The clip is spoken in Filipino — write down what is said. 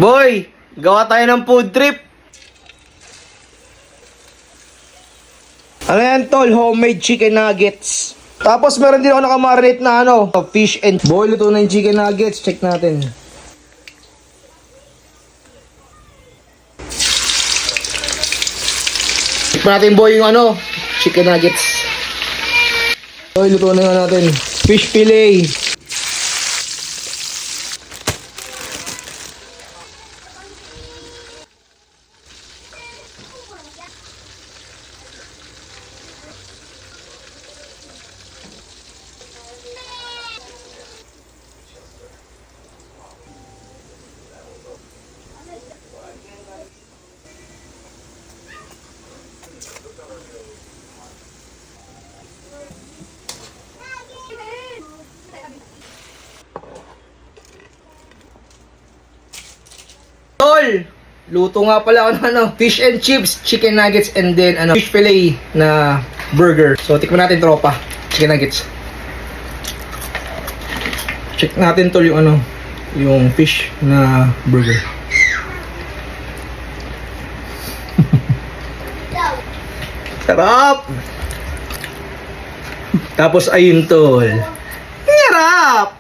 Boy, gawa tayo ng food trip. Ano yan, tol? Homemade chicken nuggets. Tapos meron din ako nakamarinate na fish and... Boy, luto na yung chicken nuggets. Check natin. Check natin, boy, yung chicken nuggets. Boy, luto na nga natin. Fish fillet. Tol, luto nga pala ako ng fish and chips, chicken nuggets, and then fish fillet na burger. So, tikman natin, tropa. Chicken nuggets. Check natin, tol, yung fish na burger. Sarap! Tapos, ayun, tol. Hirap!